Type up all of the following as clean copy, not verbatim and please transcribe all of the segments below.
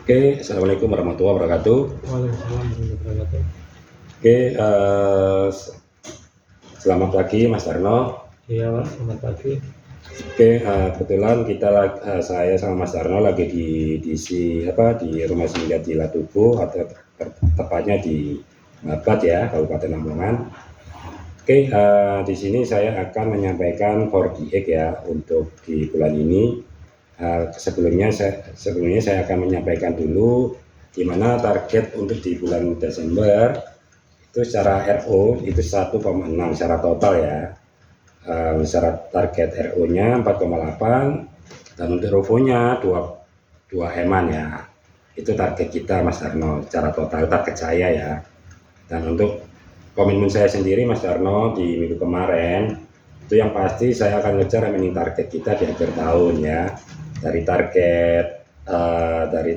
Oke, assalamualaikum warahmatullahi wabarakatuh. Waalaikumsalam warahmatullahi wabarakatuh. Oke, selamat pagi Mas Darno. Iya Pak, selamat pagi. Oke, kebetulan saya sama Mas Darno lagi di rumah singgah di Latubu atau tepatnya di Babat ya, Kabupaten Lamongan. Oke, di sini saya akan menyampaikan 4DX ya untuk di bulan ini. Sebelumnya saya akan menyampaikan dulu di mana target untuk di bulan Desember itu secara RO itu 1,6 secara total ya. Secara target RO-nya 4,8 dan untuk ROFO-nya 2 eman ya. Itu target kita Mas Darno secara total, target saya ya. Dan untuk komitmen saya sendiri Mas Darno di minggu kemarin itu yang pasti saya akan ngejar remaining target kita di akhir tahun ya. Dari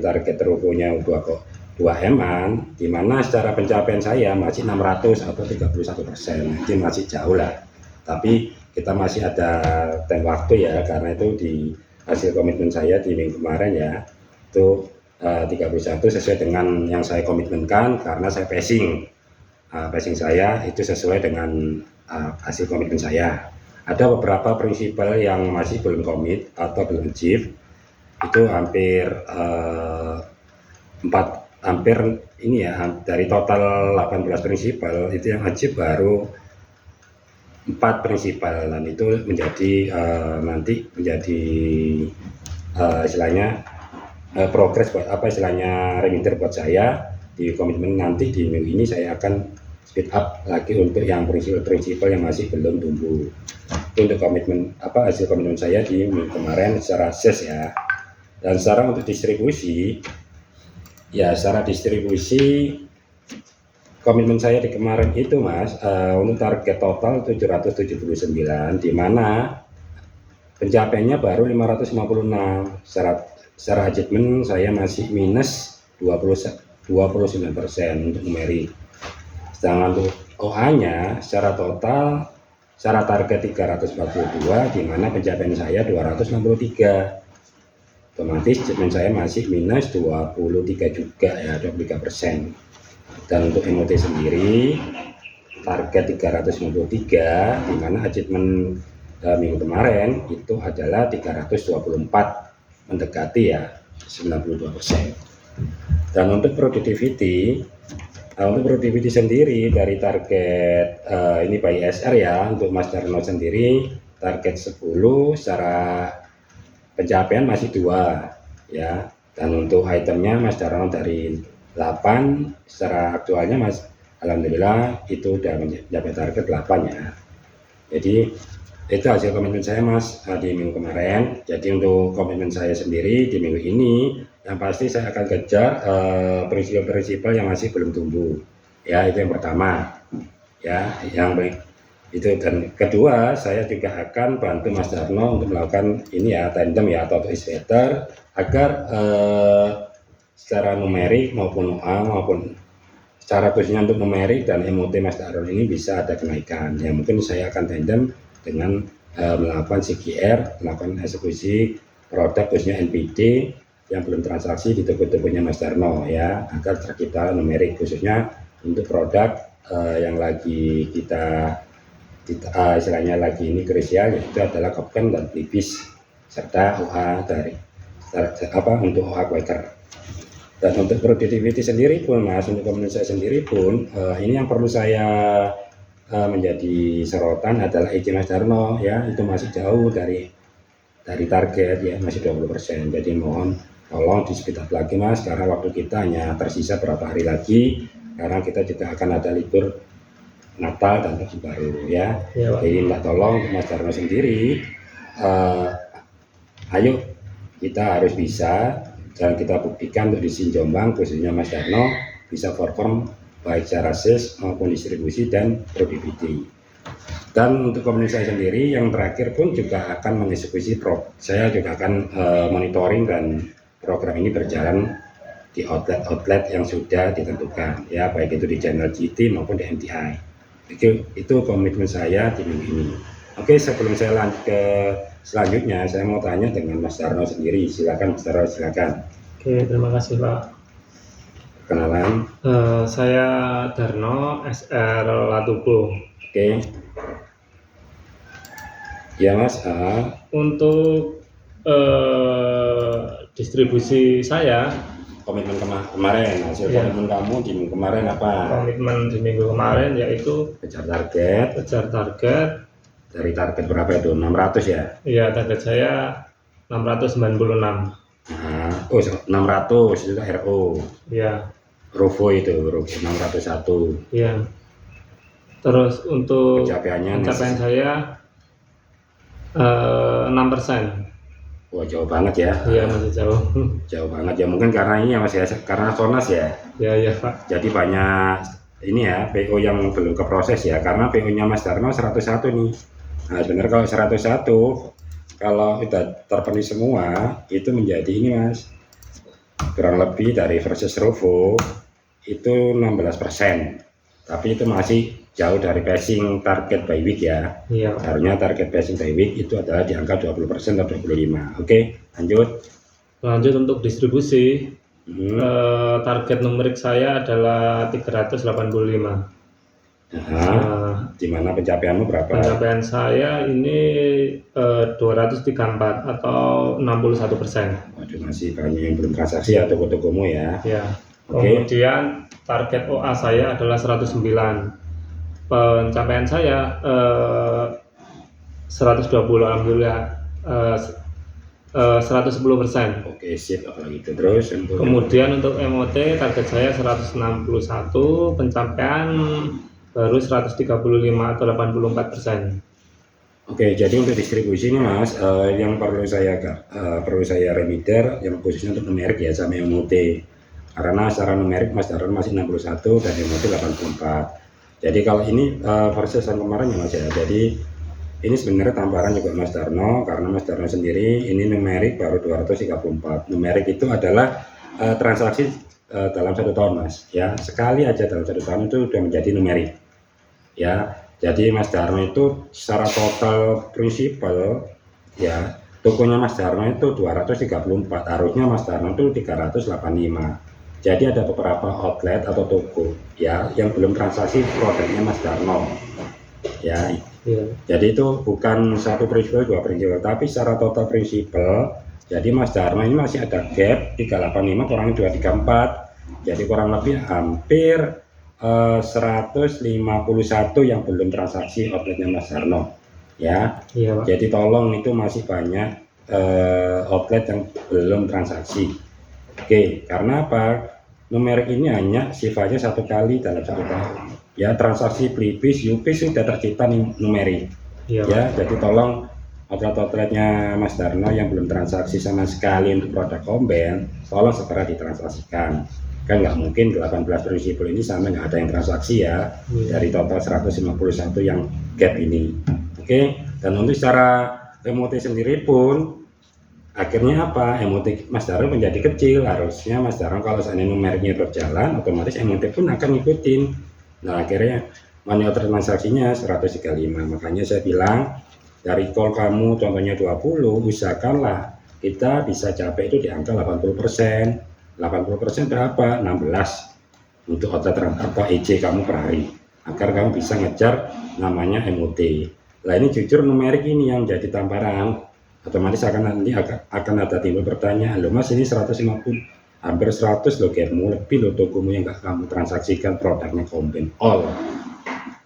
target ROFO-nya 2 eman, di mana secara pencapaian saya masih 600 atau 31%, itu masih jauh lah. Tapi kita masih ada waktu ya, karena itu di hasil komitmen saya di minggu kemarin ya, itu 31 sesuai dengan yang saya komitmenkan karena saya passing saya itu sesuai dengan hasil komitmen saya. Ada beberapa prinsipal yang masih belum komit atau belum achieve, itu hampir ini ya, dari total 18 prinsipal itu yang achieve baru 4 prinsipal, dan itu menjadi nanti menjadi istilahnya progres buat reminder buat saya di komitmen nanti di minggu ini. Saya akan speed up lagi untuk yang prinsipal yang masih belum tumbuh. Itu untuk komitmen hasil komitmen saya di minggu kemarin secara ses ya. Dan secara untuk distribusi ya, komitmen saya di kemarin itu Mas, untuk target total 779, di mana pencapaiannya baru 556. Secara achievement saya masih minus 29% untuk numerik. Sedangkan untuk OA-nya secara total, secara target 342, di mana pencapaian saya 263. Otomatis achievement saya masih minus 23 juga ya, 23%. Dan untuk MOT sendiri target 353, di mana achievement minggu kemarin itu adalah 324, mendekati ya 92%. Dan untuk productivity sendiri dari target ini by SR ya, untuk Mas Darno sendiri target 10, secara pencapaian masih 2 ya. Dan untuk itemnya Mas Darno dari 8, secara aktualnya Mas alhamdulillah itu udah mencapai target 8 ya. Jadi itu hasil komitmen saya Mas di minggu kemarin. Jadi untuk komitmen saya sendiri di minggu ini yang pasti saya akan kejar prinsipal yang masih belum tumbuh ya, itu yang pertama ya, yang baik itu. Dan kedua, saya juga akan bantu Mas Darno untuk melakukan ini ya, tandem ya atau is better, agar secara numerik maupun OA maupun secara khususnya untuk numerik dan MOT Mas Darno ini bisa ada kenaikan ya. Mungkin saya akan tandem dengan melakukan CGR, melakukan eksekusi produk khususnya NPD yang belum transaksi di toko-tokonya Mas Darno ya, agar kita numerik khususnya untuk produk yang lagi kita istilahnya lagi ini krusial, yaitu adalah Kopken dan Libis serta OA dari untuk OA Quaker. Dan untuk productivity sendiri pun Mas, untuk komunitas saya sendiri pun ini yang perlu saya menjadi sorotan adalah izin Mas Darno ya, itu masih jauh dari target ya, masih 20%. Jadi mohon tolong di speed up lagi Mas, karena waktu kita hanya tersisa berapa hari lagi, karena kita juga akan ada libur Natal dan Tahun Baru ya. Jadi minta tolong Mas Darno sendiri, ayo kita harus bisa, dan kita buktikan untuk di Jombang khususnya Mas Darno bisa perform baik secara sales maupun distribusi dan productivity. Dan untuk komunitas saya sendiri yang terakhir pun juga akan mengeksekusi saya juga akan monitoring dan program ini berjalan di outlet yang sudah ditentukan ya, baik itu di channel GT maupun di MTI. Itu komitmen saya di minggu ini. Oke, sebelum saya lanjut ke selanjutnya, saya mau tanya dengan Mas Darno sendiri. Silakan Mas Darno, silakan. Oke, terima kasih Pak. Kenalan. Saya Darno, SR Latubo. Oke. Ya Mas, Untuk distribusi saya, komitmen kemarin, hasil Iya. komitmen kamu di minggu kemarin apa? komitmen di minggu kemarin yaitu Kejar target, kejar target. dari target berapa itu? 600 ya? Ya, target saya 696. Nah, 600 itu RO. Ya, Rovo itu, Rovo 601. ya. Terus untuk Pencapaiannya pencapaian saya 6%. Wah, jauh banget ya. Iya, masih jauh. Jauh banget ya. Mungkin karena ini ya Mas ya, karena Sonas ya. Ya, ya Pak. Jadi banyak ini ya PO yang belum keproses ya. Karena PO-nya Mas Darno 101 nih. Nah, sebenarnya kalau 101 kalau sudah terpenuhi semua itu menjadi ini Mas, kurang lebih dari versus Rovo itu 16%. Tapi itu masih jauh dari passing target by week ya. Iya. Harusnya target passing by week itu adalah di angka 20% atau 25. Oke, lanjut. Lanjut untuk distribusi, Hmm. target numerik saya adalah 385. Nah, di mana pencapaianmu berapa? Pencapaian saya ini 234 atau 61%. Waduh, masih banyak yang belum transaksi ya toko-tokomu ya. Ya. Oke. Kemudian target OA saya adalah 109. Pencapaian saya 120, alhamdulillah 110%. Oke, sip kalau gitu. Terus untuk Kemudian untuk MOT target saya 161, pencapaian baru 135 atau 84%. Oke, jadi untuk distribusi ini Mas, yang perlu saya reminder yang khususnya untuk numerik ya sama MOT. Karena secara numerik Mas Darno masih 61 dan MOT 84. Jadi kalau ini versus yang kemarin ya Mas ya. Jadi ini sebenarnya tamparan juga Mas Darno, karena Mas Darno sendiri ini numerik baru 234. Numerik itu adalah transaksi dalam 1 tahun Mas ya. Sekali aja dalam 1 tahun itu sudah menjadi numerik ya. Jadi Mas Darno itu secara total prinsipal ya, tokonya Mas Darno itu 234, harusnya Mas Darno itu 385. Jadi ada beberapa outlet atau toko ya yang belum transaksi produknya Mas Darno ya. Ya. Jadi itu bukan satu prinsipal, dua prinsipal, tapi secara total prinsipal. Jadi Mas Darno ini masih ada gap 385 kurangi 234, jadi kurang lebih hampir 151 yang belum transaksi outletnya Mas Darno ya. Iya Pak. Jadi tolong, itu masih banyak outlet yang belum transaksi. Oke, karena apa? Numerik ini hanya sifatnya 1 kali dalam 1 tahun ya. Transaksi Plipis, Yupis sudah tercipta numerik Iya, ya. Jadi tolong outlet-outletnya Mas Darno yang belum transaksi sama sekali untuk produk komben, tolong segera ditransaksikan. Kan nggak mungkin 18 prinsipal ini sama nggak ada yang transaksi ya. Dari total 151 yang gap ini. Oke, dan untuk secara MOT sendiri pun akhirnya apa? MOT Mas Darno menjadi kecil. Harusnya Mas Darno kalau seandainya numeriknya berjalan, otomatis MOT pun akan ngikutin. Nah, akhirnya manual transaksinya 135. Makanya saya bilang dari call kamu contohnya 20, usahakanlah kita bisa capai itu di angka 80%. 80% berapa? 16 untuk outlet EC kamu per hari, agar kamu bisa ngejar namanya MOT. Nah, ini jujur numerik ini yang jadi tamparan. Otomatis nanti akan ada timbul pertanyaan, loh Mas, ini 150 hampir 100 loh gapmu, lebih loh tokomu yang nggak kamu transaksikan produknya komben all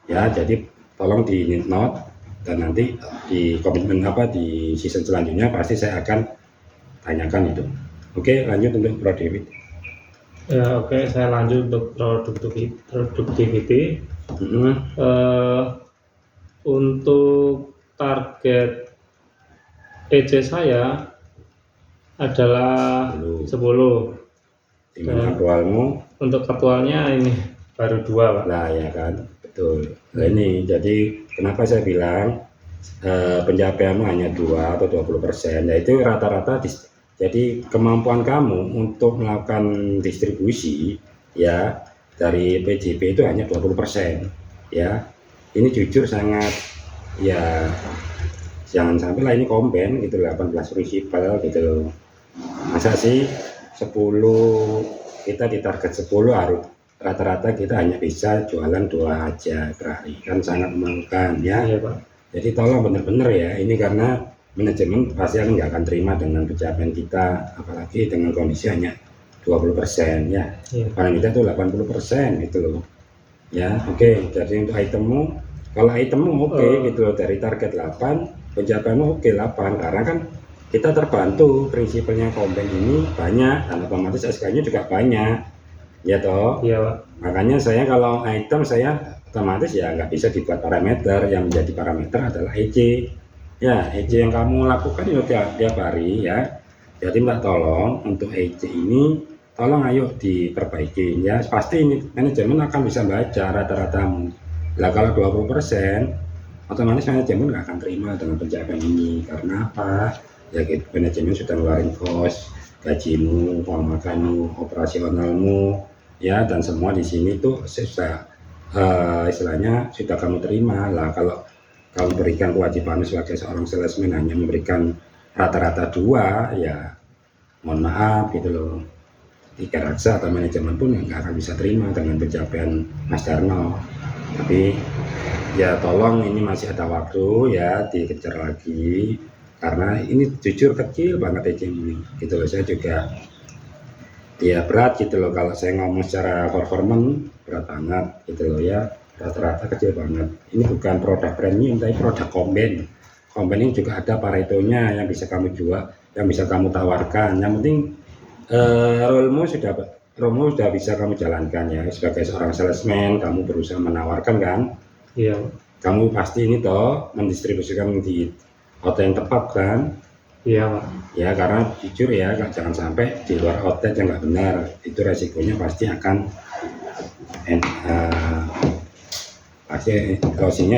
ya. Jadi tolong di note, dan nanti di komitmen di season selanjutnya pasti saya akan tanyakan itu. Oke, lanjut untuk produk. Ya, oke, saya lanjut untuk productivity. Untuk target EC saya adalah 10. Dimana aktualmu? Untuk aktualnya ini baru 2 Pak. Lah ya kan, betul. Nah, ini jadi kenapa saya bilang pencapaianmu hanya 2 atau 20%, yaitu rata-rata jadi kemampuan kamu untuk melakukan distribusi ya dari PJP itu hanya 20% ya. Ini jujur sangat ya, jangan sampai lah ini komben gitu, 18 prinsipal gitu loh. Masa sih 10, kita di target 10 harus rata-rata kita hanya bisa jualan 2 aja per hari, kan sangat memalukan ya. Iya Pak. Jadi tolong benar-benar ya, ini karena manajemen pasti akan nggak akan terima dengan pencapaian kita, apalagi dengan kondisi hanya 20% ya. Iya. Paling tidak tuh 80% gitu loh. Ya, oke. Jadi untuk itemmu, kalau itemmu oke gitu loh, dari target 8, pencapaianmu oke 8, karena kan kita terbantu prinsipnya komplain ini banyak dan otomatis SK-nya juga banyak. Ya toh. Iya Pak. Makanya saya kalau item saya otomatis ya nggak bisa dibuat parameter, yang menjadi parameter adalah EC. Ya, EC yang kamu lakukan itu tiap hari ya. Jadi Mbak tolong untuk EC ini tolong ayo diperbaiki ya. Pasti ini manajemen akan bisa baca rata-ratamu. Lah kalau 20% otomatis manajemen nggak akan terima dengan pencapaian ini. Karena apa? Ya gitu, manajemen sudah ngeluarin kos, gajimu, uang makanmu, operasionalmu, ya, dan semua di sini tuh sudah istilahnya sudah kamu terima lah. Kalau kamu berikan kewajiban sebagai seorang salesman hanya memberikan rata-rata 2, ya mohon maaf gitu loh, tiga raksa atau manajemen pun nggak akan bisa terima dengan pencapaian Mas Darno. Tapi ya tolong ini masih ada waktu ya, dikejar lagi, karena ini jujur kecil banget aja ini gitu loh. Saya juga ya berat gitu loh, kalau saya ngomong secara performance berat banget gitu loh ya, rata-rata kecil banget. Ini bukan produk premium tapi produk komben. Komben ini juga ada paretonya yang bisa kamu jual, yang bisa kamu tawarkan. Yang penting role-mu sudah bisa kamu jalankan ya, sebagai seorang salesman kamu berusaha menawarkan kan. Iya. Kamu pasti ini toh mendistribusikan di outlet yang tepat kan. Iya Pak. Ya karena jujur ya, jangan sampai di luar outlet yang nggak benar, itu resikonya pasti akan pasti closingnya